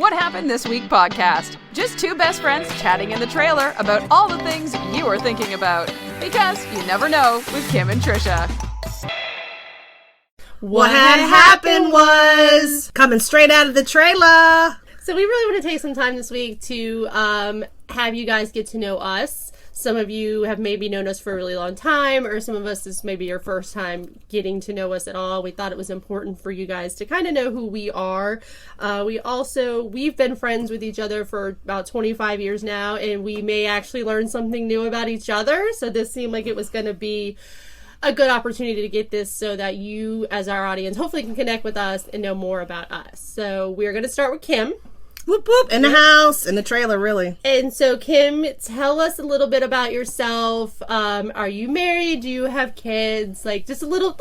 What Happened This Week podcast. Just two best friends chatting in the trailer about all the things you are thinking about. Because you never know with Kim and Trisha. What had happened was coming straight out of the trailer. So we really want to take some time this week to have you guys get to know us. Some of you have maybe known us for a really long time, or some of us this may be your first time getting to know us at all. We thought it was important for you guys to kind of know who we are. We've been friends with each other for about 25 years now, and we may actually learn something new about each other. So this seemed like it was going to be a good opportunity to get this so that you, as our audience, hopefully can connect with us and know more about us. So we're going to start with Kim. Whoop whoop, in the house, in the trailer, really. And so, Kim, tell us a little bit about yourself. Are you married? Do you have kids? Like, just a little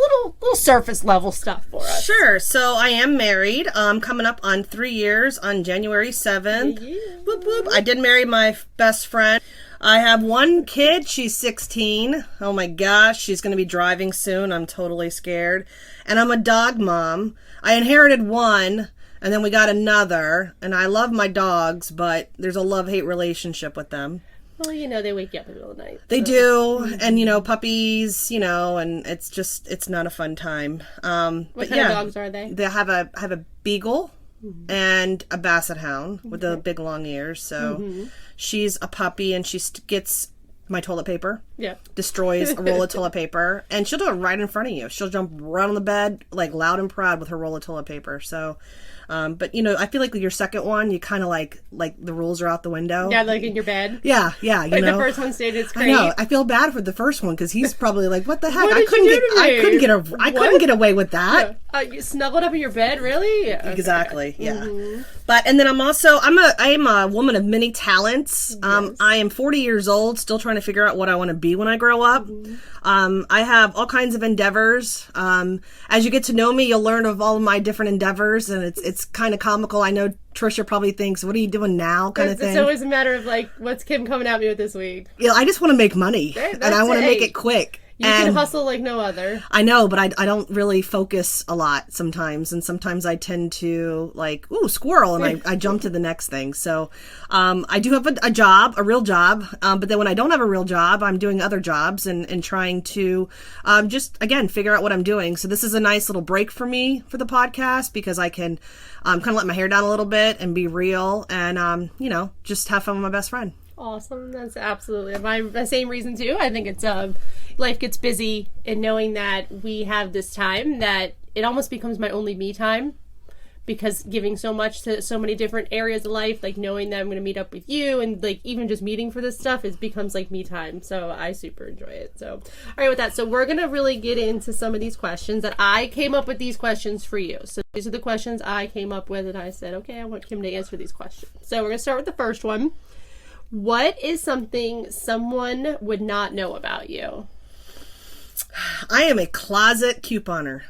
surface level stuff for us. Sure. So I am married. Coming up on 3 years on January 7th. Yeah. Whoop whoop. I did marry my best friend. I have one kid. She's 16. Oh my gosh, she's going to be driving soon. I'm totally scared. And I'm a dog mom. I inherited one. And then we got another, and I love my dogs, but there's a love-hate relationship with them. Well, they wake you up in the middle of the night. They do, and, puppies, and it's not a fun time. What kind of dogs are they? They have a beagle and a basset hound with the big long ears, so she's a puppy, and she gets my toilet paper. Yeah. Destroys a roll of toilet paper, and she'll do it right in front of you. She'll jump right on the bed, like loud and proud with her roll of toilet paper, so... but I feel like with your second one, you kind of like the rules are out the window. Yeah, like in your bed. Yeah, Like the first one stayed, it's great. I know. I feel bad for the first one because he's probably like, "What the heck? What did you do to me? I couldn't get away with that." Yeah. You snuggled up in your bed, really? Yeah. Okay. Exactly. Yeah. But and then I am a woman of many talents. Yes. I am 40 years old, still trying to figure out what I want to be when I grow up. I have all kinds of endeavors. As you get to know me, you'll learn of all of my different endeavors, and it's kind of comical. I know Trisha probably thinks, "What are you doing now?" kind of thing. It's always a matter of like, what's Kim coming at me with this week? Yeah, I just want to make money, and I want to make it quick. You can hustle like no other. I know, but I don't really focus a lot sometimes, and sometimes I tend to like, ooh, squirrel, and I jump to the next thing. So I do have a job, a real job, but then when I don't have a real job, I'm doing other jobs and trying to just, again, figure out what I'm doing. So this is a nice little break for me for the podcast because I can kind of let my hair down a little bit and be real and, just have fun with my best friend. Awesome. That's absolutely my same reason too. I think it's life gets busy, and knowing that we have this time that it almost becomes my only me time, because giving so much to so many different areas of life, like knowing that I'm going to meet up with you and like even just meeting for this stuff, it becomes like me time. So I super enjoy it. So, all right, with that, so we're going to really get into some of these questions that I came up with these questions for you. So these are the questions I came up with, and I said, okay, I want Kim to answer these questions. So we're going to start with the first one. What is something someone would not know about you? I am a closet couponer.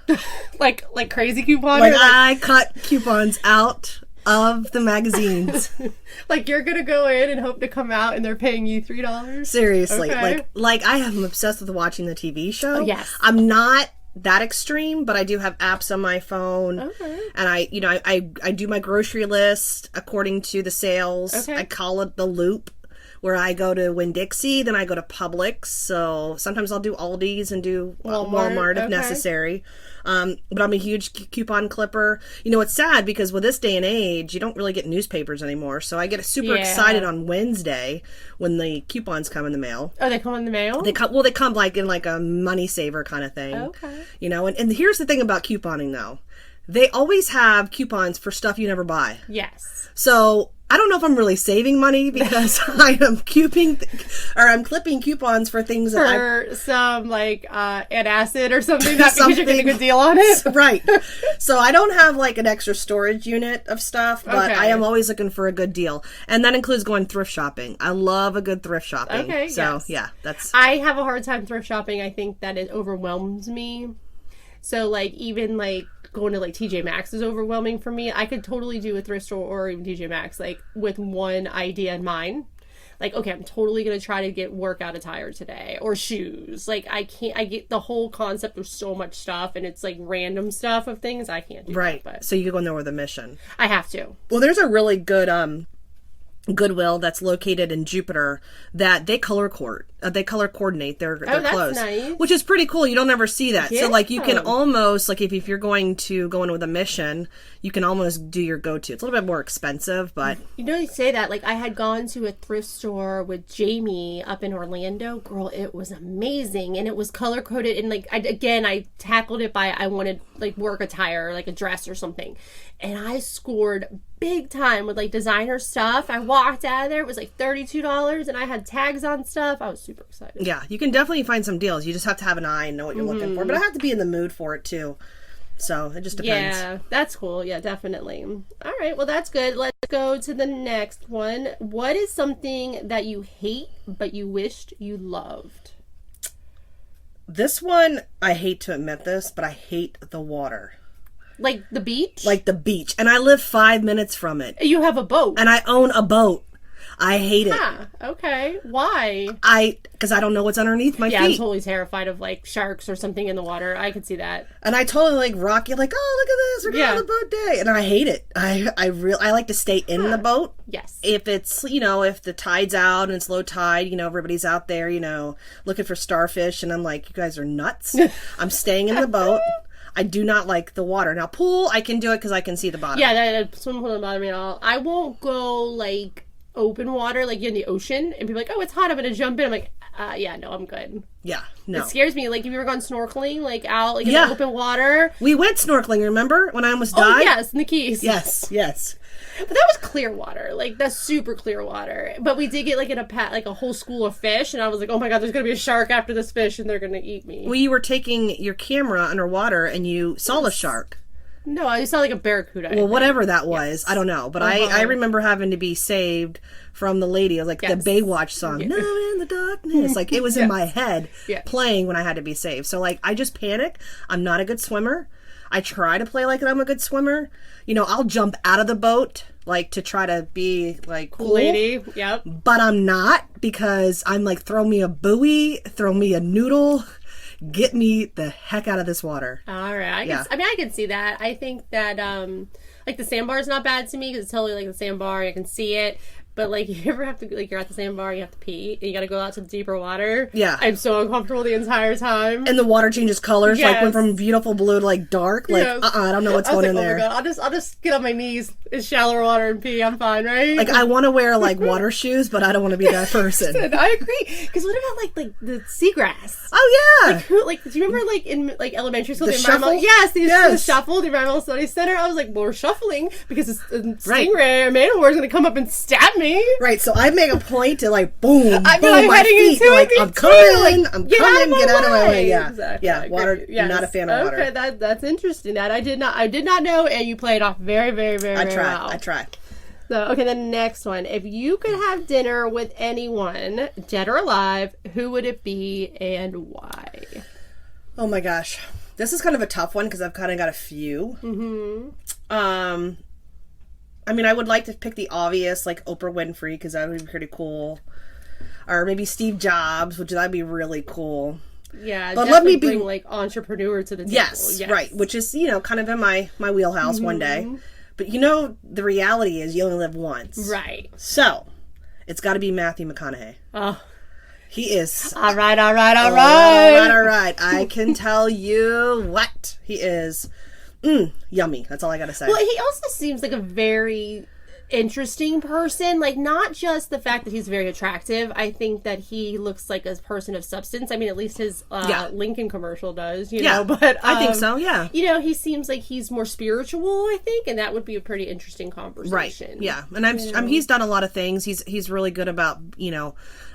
like crazy couponer? Like I cut coupons out of the magazines. Like you're going to go in and hope to come out and they're paying you $3? Seriously. Okay. Like I am obsessed with watching the TV show. Oh, yes. I'm not that extreme, but I do have apps on my phone. Okay. And I do my grocery list according to the sales. Okay. I call it the loop, where I go to Winn-Dixie, then I go to Publix. So sometimes I'll do Aldi's and do Walmart if necessary. But I'm a huge coupon clipper. It's sad because with this day and age, you don't really get newspapers anymore. So I get super excited on Wednesday when the coupons come in the mail. Oh, they come in the mail? They come like in like a money saver kind of thing. Okay. And here's the thing about couponing though. They always have coupons for stuff you never buy. Yes. So I don't know if I'm really saving money because I am I'm clipping coupons for things some like antacid or something, not because you're getting a good deal on it. Right. So I don't have like an extra storage unit of stuff, but I am always looking for a good deal, and that includes going thrift shopping. I love a good thrift shopping. Okay. So yes. yeah, that's. I have a hard time thrift shopping. I think that it overwhelms me. So like even like going to like TJ Maxx is overwhelming for me. I could totally do a thrift store or even TJ Maxx like with one idea in mind. like, okay, I'm totally going to try to get workout attire today or shoes. Like, I get the whole concept of so much stuff and it's like random stuff of things. I can't do Right. that. But So you go in there with a mission. I have to. Well, there's a really good Goodwill that's located in Jupiter that they color coordinate their that's clothes, nice. which is pretty cool. You don't ever see that. So like you can Yeah. almost like if you're going to go in with a mission, you can almost do your go-to. It's a little bit more expensive, but You know, you say that, like, I had gone to a thrift store with Jamie up in Orlando. Girl, it was amazing. And it was color-coded. And, like, I tackled it by, I wanted, like, work attire, like a dress or something. And I scored big time with, like, designer stuff. I walked out of there. It was, like, $32. And I had tags on stuff. I was super excited. yeah, you can definitely find some deals. You just have to have an eye and know what you're looking for. But I have to be in the mood for it, too. So it just depends. Yeah, that's cool. Yeah, definitely. All right, well, that's good. Let's go to the next one. What is something that you hate but you wished you loved? This one, I hate to admit this, but I hate the water. Like the beach? Like the beach. And I live 5 minutes from it. You have a boat. And I own a boat. I hate it. Ah, okay. Why? Because I don't know what's underneath my Yeah, I'm feet. totally terrified of like sharks or something in the water. I could see that. And I totally like rock you like, oh, look at this, we're going on a boat day. And I hate it. I like to stay in the boat. Yes. If it's, if the tide's out and it's low tide, everybody's out there, looking for starfish. And I'm like, you guys are nuts. I'm staying in the boat. I do not like the water. Now, pool, I can do it because I can see the bottom. Yeah, that swimming pool doesn't bother me at all. I won't go like open water, like you're in the ocean, and people are like, oh, it's hot, I'm gonna jump in. I'm like, yeah, no, I'm good. Yeah, no. It scares me. Like, have you ever gone snorkeling, like out, like in the open water? We went snorkeling, remember? When I almost died? Oh, yes, in the Keys. Yes. But that was clear water. Like, that's super clear water. But we did get, like, in a whole school of fish, and I was like, oh my god, there's gonna be a shark after this fish, and they're gonna eat me. Well, you were taking your camera underwater, and you saw the shark. No, I saw, like, a barracuda. Well, whatever that was. Yes. I don't know. But I remember having to be saved from the lady. It was like the Baywatch song. Yeah. No, in the darkness. Like, it was in my head playing when I had to be saved. So, like, I just panic. I'm not a good swimmer. I try to play like I'm a good swimmer. I'll jump out of the boat, like, to try to be, like, cool. Lady, yep. But I'm not, because I'm like, throw me a buoy, throw me a noodle. Get me the heck out of this water. All right. I can see that. I think that, like, the sandbar is not bad to me because it's totally like the sandbar. I can see it. But, like, you ever have to, like, you're at the sandbar, you have to pee, and you gotta go out to the deeper water. Yeah. I'm so uncomfortable the entire time. And the water changes colors, like, went from beautiful blue to, like, dark. Like, I don't know what's going in there. Oh my god, I'll just get on my knees in shallower water and pee. I'm fine, right? Like, I want to wear, like, water shoes, but I don't want to be that person. I agree. Because what about, like the seagrass? Oh, yeah. Like, do you remember, like, in, like, elementary school? The shuffle? Yes, the shuffle, the environmental studies center. I was like, well, we're shuffling because a stingray or manowar is going to come up and stab me. Right, so I make a point to, like, boom, I'm boom, my feet. Like, I'm coming, get out of my way. Yeah, exactly. Yeah, water, not a fan of water. Okay, that's interesting. That I did not know, and you played off very, very, very, very well. I try. So, okay, the next one. If you could have dinner with anyone, dead or alive, who would it be and why? Oh my gosh. This is kind of a tough one because I've kind of got a few. Mm-hmm. I mean, I would like to pick the obvious, like Oprah Winfrey, because that would be pretty cool. Or maybe Steve Jobs, which that'd be really cool. Yeah, but let me be like entrepreneur to the table. Yes, right, which is kind of in my wheelhouse one day. But the reality is you only live once, right? So it's got to be Matthew McConaughey. Oh, he is all right. I can tell you what he is. Yummy. That's all I gotta say. Well, he also seems like a very interesting person. Like, not just the fact that he's very attractive. I think that he looks like a person of substance. I mean, at least his Lincoln commercial does, you know. But I think so, yeah. He seems like he's more spiritual, I think, and that would be a pretty interesting conversation. Right, yeah. And he's done a lot of things. He's really good about,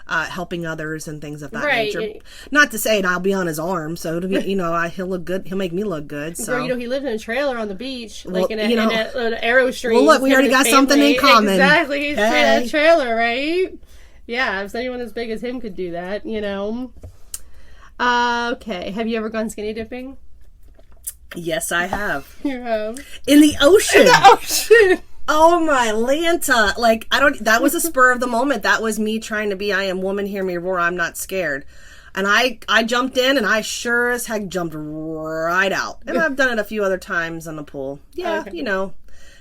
helping others and things of that nature. Not to say, and I'll be on his arm, so it'll be, he'll look good. He'll make me look good. So Girl, he lived in a trailer on the beach, like in an arrow stream. Well, look, we already got something in common. Exactly, he's in a trailer, right? Yeah, if anyone as big as him could do that, Okay, have you ever gone skinny dipping? Yes, I have. You have? In the ocean. Oh my Lanta. Like, that was a spur of the moment. That was me trying to be, I am woman, hear me roar, I'm not scared. And I jumped in, and I sure as heck jumped right out. And I've done it a few other times in the pool. Yeah, Okay.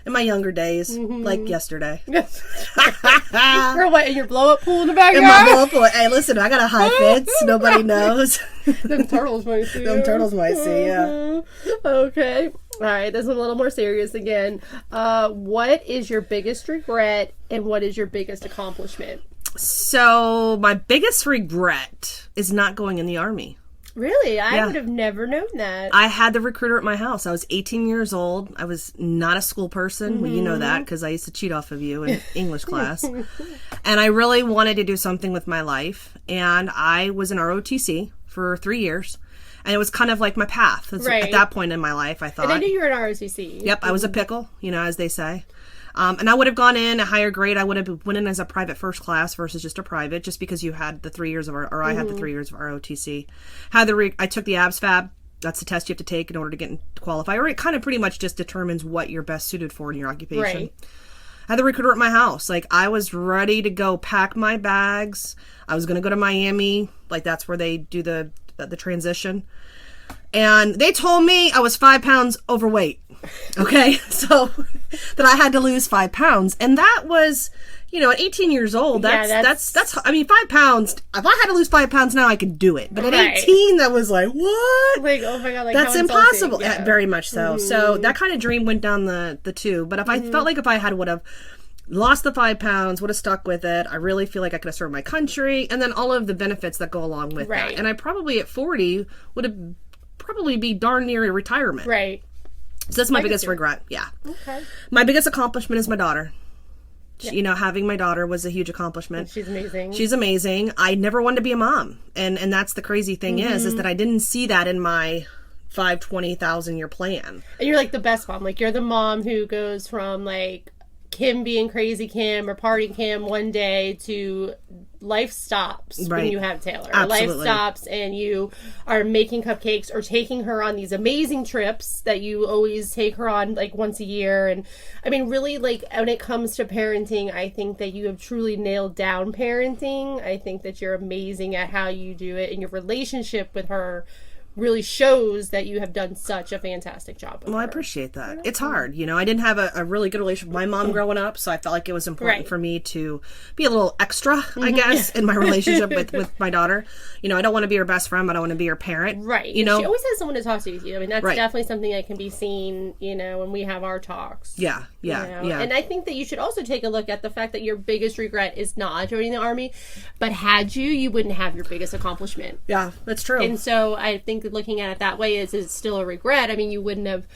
In my younger days, like yesterday. Girl, what, in your blow-up pool in the backyard? In my blow pool. Hey, listen, I got a high fence. Nobody knows. Them turtles might see. Them turtles might see, yeah. Okay. All right, this is a little more serious again. What is your biggest regret, and what is your biggest accomplishment? So, my biggest regret is not going in the Army. Really? I Yeah. would have never known that. I had the recruiter at my house. I was 18 years old. I was not a school person. Well, you know that because I used to cheat off of you in English class. And I really wanted to do something with my life. And I was in ROTC for 3 years. And it was kind of like my path. Right. At that point in my life, I thought. And I knew you were in ROTC. Yep, I was a pickle, as they say. And I would have gone in a higher grade. I would have went in as a private first class versus just a private, just because you had the 3 years of, or I had the 3 years of ROTC. I took the ABS-FAB. That's the test you have to take in order to get to qualify. Or it kind of pretty much just determines what you're best suited for in your occupation. Right. I had the recruiter at my house. Like, I was ready to go pack my bags. I was going to go to Miami. Like, that's where they do the transition. And they told me I was 5 pounds overweight. Okay, so that I had to lose 5 pounds, and that was, at 18 years old. That's. I mean, 5 pounds. If I had to lose 5 pounds now, I could do it. But at 18, that was like, what? Like, oh my god, like that's how impossible. insulting. Yeah. Very much so. So that kind of dream went down the tube. But if I felt like if I would have lost the 5 pounds, would have stuck with it, I really feel like I could have served my country, and then all of the benefits that go along with that. And I probably at 40 would have probably be darn near a retirement. Right. So that's my biggest regret. Yeah. Okay. My biggest accomplishment is my daughter. Yeah. Having my daughter was a huge accomplishment. She's amazing. She's amazing. I never wanted to be a mom. And that's the crazy thing is that I didn't see that in my 20,000 year plan. And you're like the best mom. Like, you're the mom who goes from like Kim being crazy Kim or party Kim one day to life stops when you have Taylor. Absolutely. Life stops and you are making cupcakes or taking her on these amazing trips that you always take her on like once a year. And I mean, really, like, when it comes to parenting, I think that you have truly nailed down parenting. I think that you're amazing at how you do it, and your relationship with her really shows that you have done such a fantastic job with her. I appreciate that. It's hard. I didn't have a really good relationship with my mom growing up, so I felt like it was important for me to be a little extra, I guess, in my relationship with my daughter. I don't want to be her best friend, but I want to be her parent. Right. She always has someone to talk to you. I mean, that's definitely something that can be seen, when we have our talks. Yeah. Yeah. And I think that you should also take a look at the fact that your biggest regret is not joining the Army, but had you wouldn't have your biggest accomplishment. Yeah, that's true. And so I think looking at it that way is still a regret. I mean, you wouldn't have,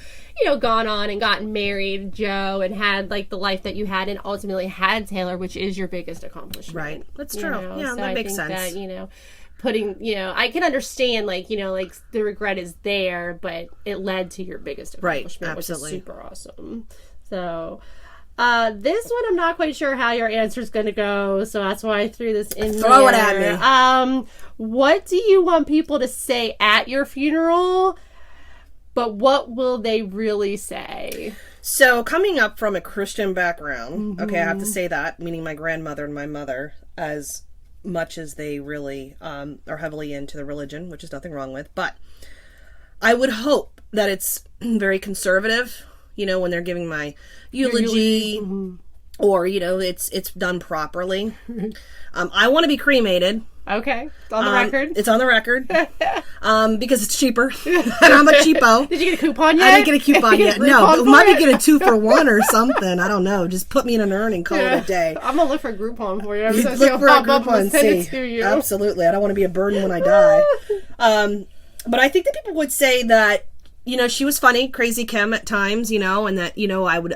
gone on and gotten married, Joe, and had like the life that you had, and ultimately had Taylor, which is your biggest accomplishment. Right. That's true. Yeah, so that makes sense. That, putting, I can understand, like, like the regret is there, but it led to your biggest accomplishment, which is super awesome. So, this one I'm not quite sure how your answer is going to go, so that's why I threw this in there. Throw it at me. What do you want people to say at your funeral, but what will they really say? So, coming up from a Christian background, okay, I have to say that, meaning my grandmother and my mother, as much as they really are heavily into the religion, which is nothing wrong with, but I would hope that it's very conservative, when they're giving my eulogy, or, it's done properly. I want to be cremated. Okay. It's on the record. It's on the record. Because it's cheaper. And I'm a cheapo. Did you get a coupon yet? I didn't get a coupon yet. No, but we might be getting a 2-for-1 or something. I don't know. Just put me in an urn and call it a day. I'm going to look for a Groupon for you. I'm look for a Groupon and see. To you. Absolutely. I don't want to be a burden when I die. But I think that people would say that, she was funny, crazy Kim at times, and that,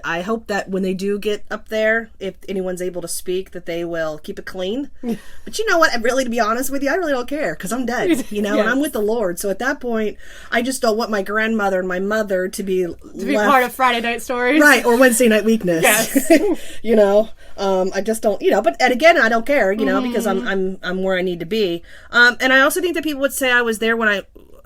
I hope that when they do get up there, if anyone's able to speak, that they will keep it clean. But you know what? Really, to be honest with you, I really don't care, because I'm dead, and I'm with the Lord. So at that point, I just don't want my grandmother and my mother to be part of Friday Night Stories. Right, or Wednesday Night Weakness. Yes. I just don't, but and again, I don't care, because I'm where I need to be. And I also think that people would say I was there when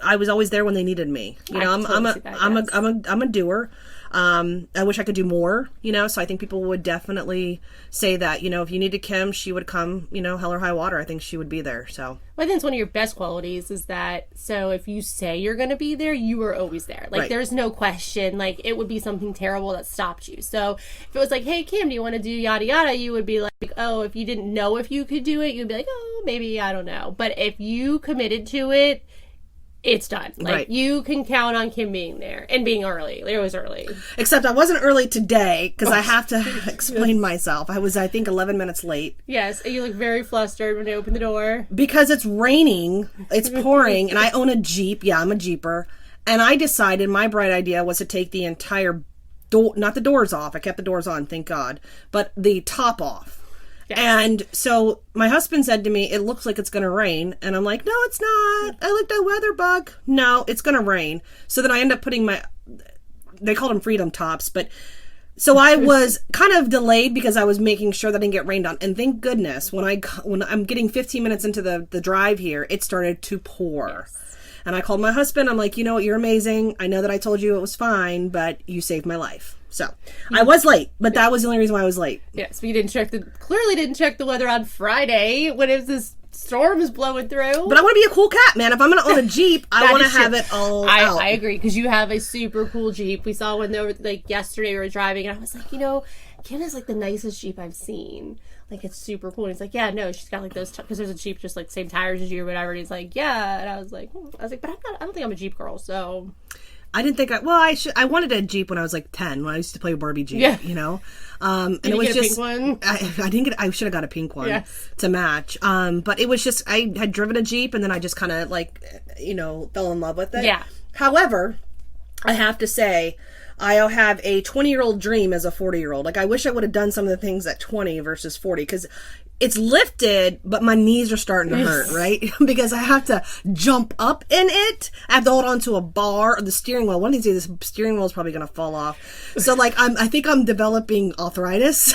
I was always there when they needed me. I'm a doer. I wish I could do more, so I think people would definitely say that, if you needed Kim, she would come, hell or high water. I think she would be there. So I think it's one of your best qualities is that, so if you say you're going to be there, you are always there. Like, right. There's no question. Like, it would be something terrible that stopped you. So if it was like, hey, Kim, do you want to do yada yada? You would be like, oh, if you didn't know if you could do it, you'd be like, oh, maybe, I don't know. But if you committed to it, it's done. Like, right. You can count on Kim being there and being early. They're always early. Except I wasn't early today because I have to explain myself. I was, I think, 11 minutes late. Yes, and you look very flustered when they open the door. Because it's raining, it's pouring, and I own a Jeep. Yeah, I'm a Jeeper. And I decided my bright idea was to take the entire door, not the doors off. I kept the doors on, thank God. But the top off. Yes. And so my husband said to me, it looks like it's going to rain. And I'm like, no, it's not. I looked at weather bug. No, it's going to rain. So then I end up putting they called them freedom tops. But so I was kind of delayed because I was making sure that I didn't get rained on. And thank goodness, when I'm getting 15 minutes into the drive here, it started to pour. Yes. And I called my husband. I'm like, you're amazing. I know that I told you it was fine, but you saved my life. So I was late, but that was the only reason why I was late. Yes, but you clearly didn't check the weather on Friday when this storm is blowing through. But I want to be a cool cat, man. If I'm going to own a Jeep, I want to have it all out. I agree, because you have a super cool Jeep. We saw one there, like, yesterday we were driving, and I was like, Kim is, like, the nicest Jeep I've seen. Like, it's super cool. And he's like, yeah, no, she's got, like, those, because there's a Jeep just, like, same tires as you or whatever. And he's like, yeah. And I was like, but I don't think I'm a Jeep girl, so... I didn't think I wanted a Jeep when I was like 10 when I used to play Barbie Jeep, and Did it was you get just a pink one? I should have got a pink one to match. But it was just, I had driven a Jeep and then I just kind of fell in love with it. Yeah. However, I have to say, I have a 20-year-old dream as a 40-year-old. Like, I wish I would have done some of the things at 20 versus 40 because it's lifted, but my knees are starting to hurt, right? Because I have to jump up in it. I have to hold on to a bar or the steering wheel. One of these days, the steering wheel is probably going to fall off. So, like, I think I'm developing arthritis,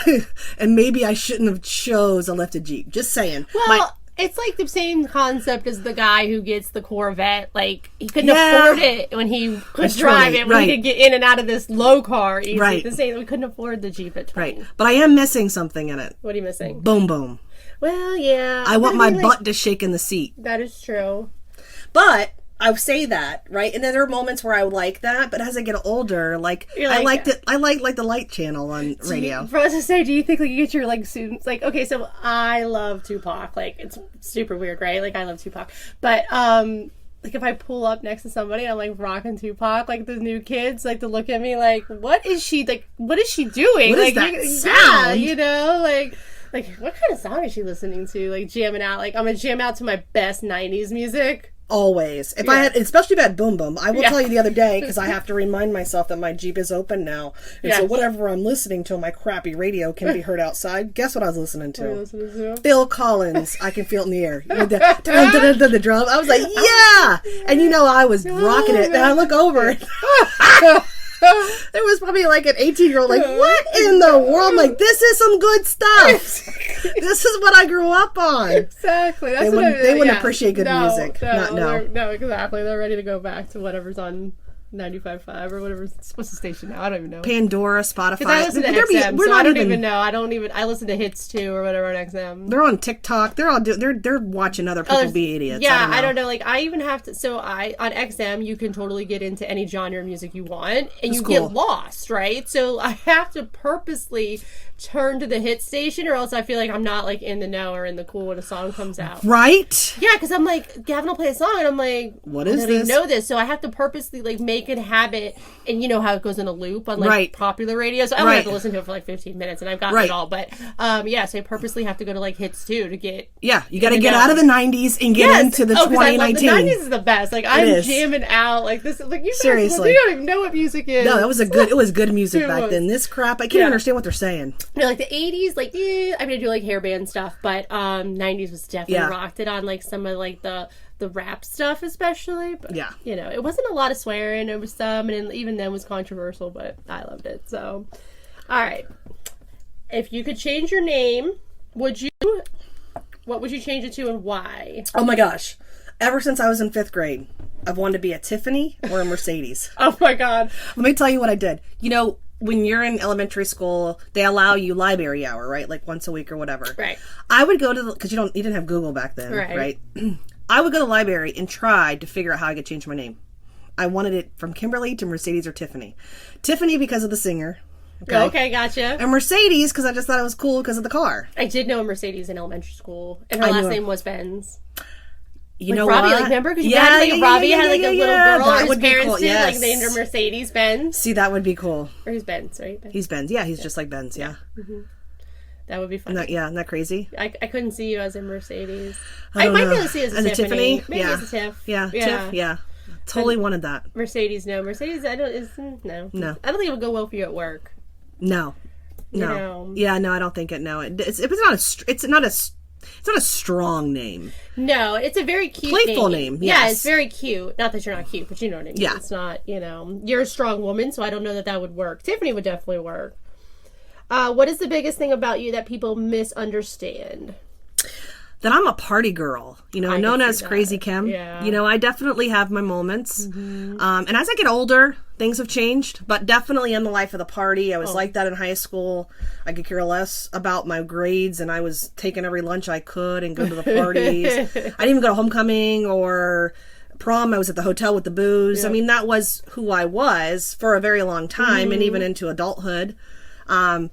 and maybe I shouldn't have chose a lifted Jeep. Just saying. Well, it's like the same concept as the guy who gets the Corvette. Like, he couldn't afford it when he could drive it, when he could get in and out of this low car easy. Right. The same, we couldn't afford the Jeep at 20. Right. But I am missing something in it. What are you missing? Boom, boom. Well, yeah. I want my butt to shake in the seat. That is true. But I say that, right? And then there are moments where I like that, but as I get older, I like the light channel on radio. For us to say, do you think, like, you get your, like, students, like, okay, so I love Tupac. Like, it's super weird, right? Like, I love Tupac. But, like, if I pull up next to somebody and I'm, like, rocking Tupac, like, the new kids, like, to look at me like, what is she doing? What like, is that sound? Yeah, like, what kind of song is she listening to? Like, jamming out. Like, I'm going to jam out to my best 90s music. Always. If I had, especially if I had Boom Boom, I will tell you the other day, because I have to remind myself that my Jeep is open now. And so whatever I'm listening to on my crappy radio can be heard outside. Guess what I was listening to? What are you listening to? Phil Collins, I Can Feel It in the Air. The drum. I was like, yeah! And I was rocking it. And I look over. There was probably like an 18-year-old like, what in the world? I'm like, this is some good stuff. This is what I grew up on. Exactly. That's they wouldn't appreciate good music. No, exactly. They're ready to go back to whatever's on 95.5 or whatever. What's the station now? I don't even know. Pandora, Spotify. Because I listen to XM, so I don't even know. I listen to Hits too or whatever on XM. They're on TikTok. They're all they're watching other people be idiots. Yeah, I don't know. Like, I even have to. So on XM, you can totally get into any genre of music you want, and get lost, right? So I have to purposely turn to the hit station, or else I feel like I'm not, like, in the know or in the cool when a song comes out. Right? Yeah, because I'm like, Gavin will play a song, and I'm like, what is this? I don't even know this, so I have to purposely, like, make it habit, and you know how it goes in a loop on, like, popular radio, so I only have to listen to it for, like, 15 minutes, and I've gotten it all, but, so I purposely have to go to, like, hits, too, to get... Yeah, you gotta get out of the 90s and get into the 2019. The 90s is the best. Like, I'm jamming out, like, this, like, seriously. You don't even know what music is. No, it was good music back then. This crap, I can't understand what they're saying. You know, like, the 80s, like, I mean, I do, like, hairband stuff, but 90s was definitely rocked it on, like, some of, like, the rap stuff, especially. But, it wasn't a lot of swearing. There was some, and even then was controversial, but I loved it. So, all right. If you could change your name, what would you change it to and why? Oh, my gosh. Ever since I was in 5th grade, I wanted to be a Tiffany or a Mercedes. Oh my God. Let me tell you what I did. You know, when you're in elementary school, they allow you library hour, right? Like once a week or whatever. Right. I would go to because you didn't have Google back then, right? I would go to the library and try to figure out how I could change my name. I wanted it from Kimberly to Mercedes or Tiffany. Tiffany because of the singer. Okay, gotcha. And Mercedes because I just thought it was cool because of the car. I did know a Mercedes in elementary school, and her last name was Benz. You know Robbie, what? like, remember? Because Robbie had like a little girl, that or his would be parents cool. did, Yes. like named her Mercedes Benz. See, that would be cool. Or he's Benz, right? Benz. He's Benz. Yeah, he's just like Benz. Yeah. Mm-hmm. That would be fun. Isn't that crazy? I couldn't see you as a Mercedes. I might be able to see you as a Tiffany. Maybe yeah. as a Tiff. Yeah, Tiff. Yeah. Totally wanted that. Mercedes, no. Mercedes, I don't. No. No. I don't think it would go well for you at work. No. You know. Yeah, no, I don't think it. No, it's not a strong name. No, it's a very cute playful name. Yes. Yeah, it's very cute. Not that you're not cute, but you know what I mean. Yeah. It's not, you're a strong woman, so I don't know that would work. Tiffany would definitely work. What is the biggest thing about you that people misunderstand? That I'm a party girl, known as Crazy Kim. Yeah. I definitely have my moments. Mm-hmm. And as I get older, things have changed, but definitely in the life of the party. I was like that in high school. I could care less about my grades, and I was taking every lunch I could and go to the parties. I didn't even go to homecoming or prom. I was at the hotel with the booze. Yeah. I mean, that was who I was for a very long time, and even into adulthood. And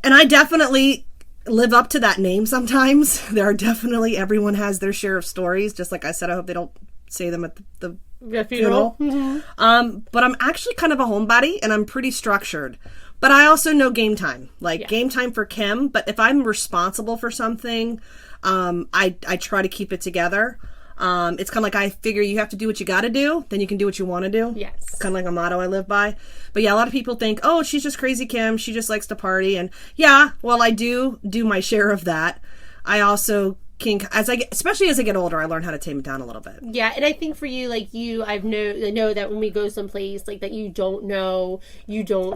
I definitely live up to that name sometimes. Everyone has their share of stories. Just like I said, I hope they don't say them at the funeral. Mm-hmm. But I'm actually kind of a homebody, and I'm pretty structured. But I also know game time. Game time for Kim. But if I'm responsible for something, I try to keep it together. It's kind of like I figure you have to do what you got to do, then you can do what you want to do. Yes. Kind of like a motto I live by. But yeah, a lot of people think, oh, she's just Crazy Kim. She just likes to party. And yeah, while I do my share of that, I also can, especially as I get older, I learn how to tame it down a little bit. Yeah, and I think for you, I know that when we go someplace, that you don't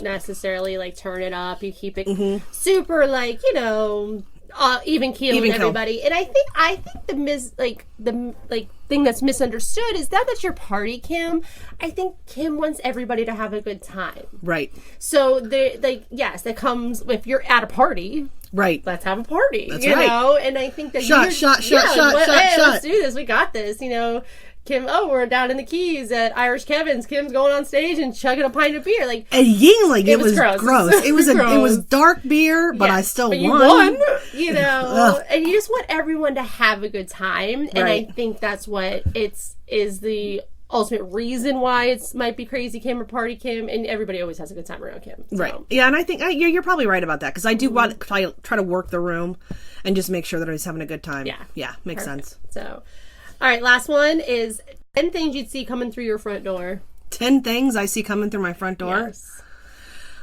necessarily, turn it up. You keep it super, even keel with everybody. And I think the thing that's misunderstood is that you're party Kim. I think Kim wants everybody to have a good time. Right. So yes, that comes if you're at a party. Right. Let's have a party. That's you right. know? And I think that shot. let's do this. We got this, Kim, we're down in the Keys at Irish Kevin's. Kim's going on stage and chugging a pint of beer. And Yingling, it was gross. It was gross. It was dark beer, but I still won. You won, and you just want everyone to have a good time. And right. I think that's what is the ultimate reason why it might be Crazy Kim or Party Kim, and everybody always has a good time around Kim. So. Right. Yeah, and I think you're probably right about that, because I do want to try to work the room and just make sure that I was having a good time. Yeah, makes sense. So, all right, last one is 10 things you'd see coming through your front door. 10 things I see coming through my front door? Yes.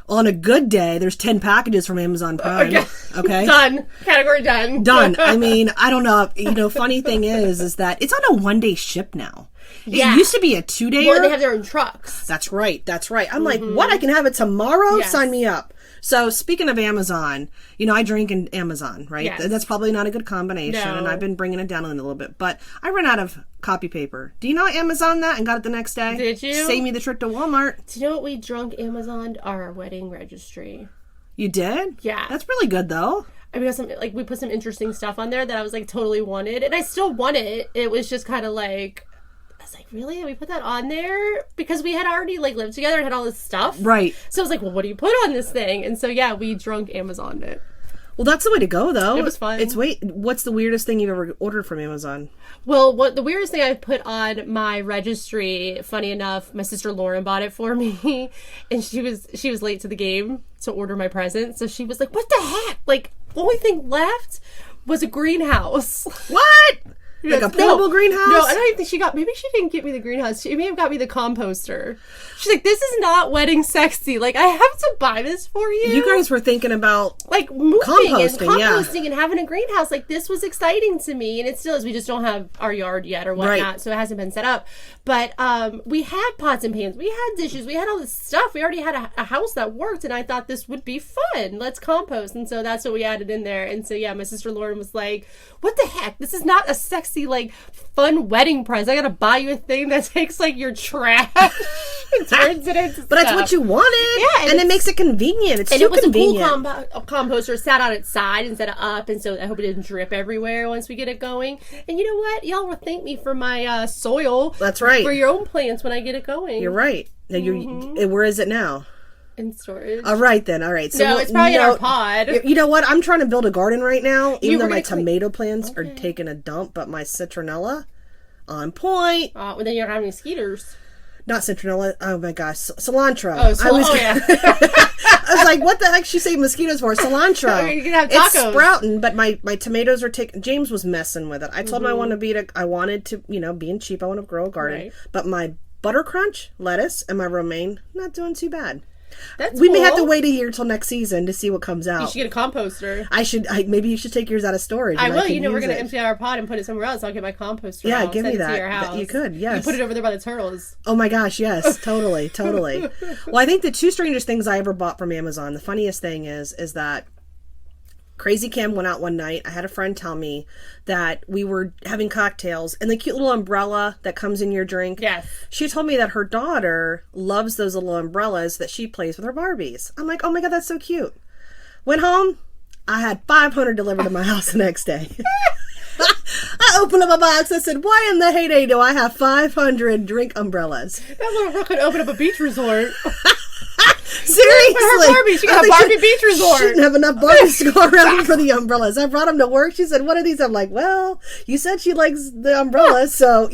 Well, on a good day, there's 10 packages from Amazon Prime. Okay. Done. Category done. Done. I mean, I don't know. Funny thing is that it's on a 1-day ship now. Yeah. It used to be a 2-day. Well, they have their own trucks. That's right. I'm like, what? I can have it tomorrow? Yes. Sign me up. So speaking of Amazon, I drink in Amazon, right? Yes. That's probably not a good combination, and I've been bringing it down a little bit. But I ran out of copy paper. Do you know I Amazon that and got it the next day? Did you? Save me the trip to Walmart. Do you know what we drunk Amazoned? Our wedding registry. You did? Yeah. That's really good, though. I mean, we put some interesting stuff on there that I was totally wanted, and I still want it. It was just kind of I was like, really? We put that on there? Because we had already lived together and had all this stuff. Right. So I was like, well, what do you put on this thing? And so yeah, we drunk Amazoned it. Well, that's the way to go, though. It was fun. What's the weirdest thing you've ever ordered from Amazon? Well, the weirdest thing I put on my registry, funny enough, my sister Lauren bought it for me, and she was late to the game to order my present, so she was like, what the heck? The only thing left was a greenhouse. What? Like a portable greenhouse? No, I don't even think she got... Maybe she didn't get me the greenhouse. She may have got me the composter. She's like, this is not wedding sexy. I have to buy this for you. You guys were thinking about... moving composting, and having a greenhouse. This was exciting to me. And it still is. We just don't have our yard yet or whatnot. Right. So it hasn't been set up. But we had pots and pans. We had dishes. We had all this stuff. We already had a house that worked. And I thought this would be fun. Let's compost. And so that's what we added in there. And so, yeah, my sister Lauren was like, what the heck? This is not a sexy sexy, like, fun wedding present. I gotta buy you a thing that takes, like, your trash and turns it into But that's what you wanted. Yeah, and it makes it convenient. It's and too it was convenient. a cool composter. Sat on its side instead of up, and so I hope it didn't drip everywhere once we get it going. And you know what? Y'all will thank me for my soil. That's right. For your own plants when I get it going. You're right. Now where is it now? In storage. All right then. All right. So no, it's probably in our pod. You know what? I'm trying to build a garden right now, even though my gonna tomato plants are taking a dump, but my citronella on point. Well, then you don't have any skeeters. Not citronella. Oh my gosh, cilantro. Yeah. I was like, what the heck? She say mosquitoes for cilantro? You can have It's tacos. sprouting, but my tomatoes are taking. James was messing with it. I told him I wanted to, being cheap, I want to grow a garden. Right. But my butter crunch lettuce and my romaine not doing too bad. That's We may have to cool. wait a year till next season to see what comes out. You should get a composter. Maybe you should take yours out of storage. I and will. can We're use going to it. empty out our pod and put it somewhere else. I'll get my composter. Yeah, out, give me send it that. to your house. You could, yes. You put it over there by the turtles. Oh my gosh, yes, totally. Well, I think the two strangest things I ever bought from Amazon, the funniest thing is that Crazy Kim went out one night. I had a friend tell me that we were having cocktails and the cute little umbrella that comes in your drink. Yes. She told me that her daughter loves those little umbrellas that she plays with her Barbies. I'm like, oh my God, that's so cute. Went home. I had 500 delivered to my house the next day. I opened up a box. I said, why in the heyday do I have 500 drink umbrellas? That little girl could open up a beach resort. Seriously. For her Barbie. She got a Barbie beach resort. She didn't have enough Barbies to go around for the umbrellas. I brought them to work. She said, what are these? I'm like, well, you said she likes the umbrellas. So,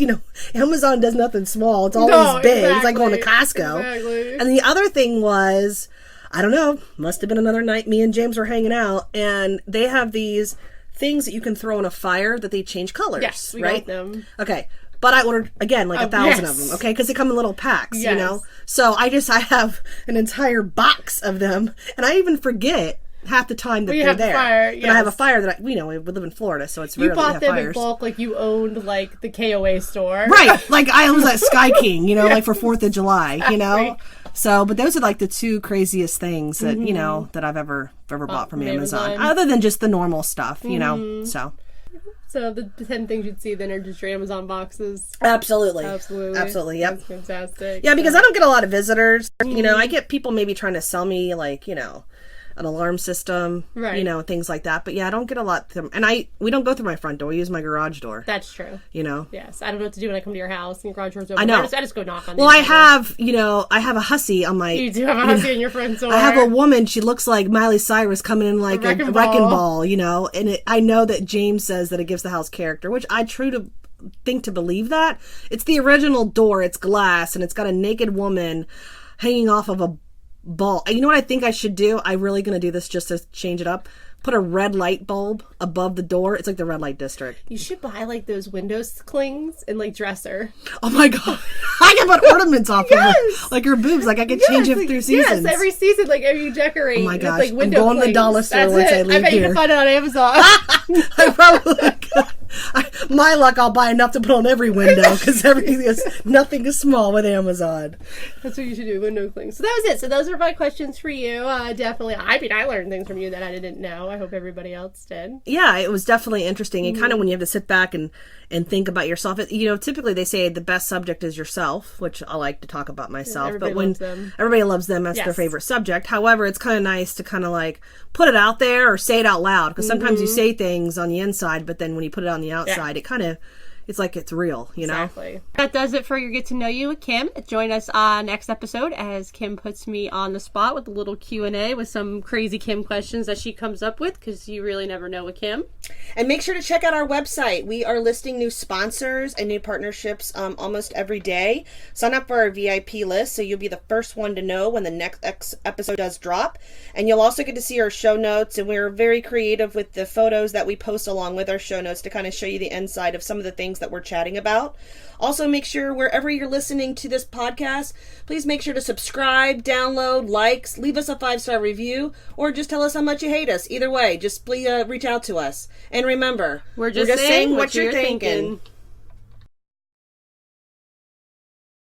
Amazon does nothing small. It's always big. It's like going to Costco. Exactly. And the other thing was, I don't know, must have been another night me and James were hanging out. And they have these things that you can throw in a fire that they change colors. Yes, we right? got them. Okay. But I ordered, again, like 1,000 yes. of them, okay? Because they come in little packs, Yes. So I have an entire box of them, and I even forget half the time that they're have the there. fire, And I have a yes. fire that we live in Florida, so it's rare You that we bought have them fires. in bulk like you owned, like, the KOA store. Right. Like, I was at Sky King, like for 4th of July, Right. So, but those are like the two craziest things that, that I've ever bought from Amazon. Other than just the normal stuff, so. So the 10 things you'd see then are just your Amazon boxes. Absolutely. Yep. That's Fantastic. Yeah, because I don't get a lot of visitors. I get people maybe trying to sell me like, an alarm system, Right. Things like that. But yeah, I don't get a lot. And we don't go through my front door. We use my garage door. That's true. Yes. I don't know what to do when I come to your house and your garage door's open. I know. I just go knock on Well, the I door. have a hussy on my. You do have a hussy in your front door. I have a woman. She looks like Miley Cyrus coming in like a wrecking ball, And I know that James says that it gives the house character, which I think to believe that. It's the original door. It's glass, and it's got a naked woman hanging off of a ball. You know what I think I should do? I'm really going to do this just to change it up. Put a red light bulb above the door. It's like the red light district. You should buy like those windows clings and like dresser. Oh my God. I can put ornaments off of her. Like her boobs. Like I can change it like, through seasons. Yes, every season, like you decorate. Oh my gosh. With, like, window I'm going to the clings. dollar store That's once it. I leave bet you here. can find it on Amazon. I probably my luck, I'll buy enough to put on every window because nothing is small with Amazon. That's what you should do, window clings. So that was it. So those are my questions for you. Definitely. I learned things from you that I didn't know. I hope everybody else did. Yeah, it was definitely interesting. And kind of when you have to sit back and think about yourself, typically they say the best subject is yourself, which I like to talk about myself. Everybody but when loves them. everybody loves them, that's their Yes. favorite subject. However, it's kind of nice to kind of like put it out there or say it out loud because sometimes you say things on the inside, but then when you put it on the outside, it's like it's real, Exactly. That does it for your Get to Know You with Kim. Join us on next episode as Kim puts me on the spot with a little Q&A with some crazy Kim questions that she comes up with because you really never know with Kim. And make sure to check out our website. We are listing new sponsors and new partnerships almost every day. Sign up for our VIP list so you'll be the first one to know when the next episode does drop. And you'll also get to see our show notes. And we're very creative with the photos that we post along with our show notes to kind of show you the inside of some of the things that we're chatting about. Also, make sure wherever you're listening to this podcast, please make sure to subscribe, download, likes, leave us a 5-star review, or just tell us how much you hate us. Either way, just please reach out to us. And remember, We're just saying what you're thinking.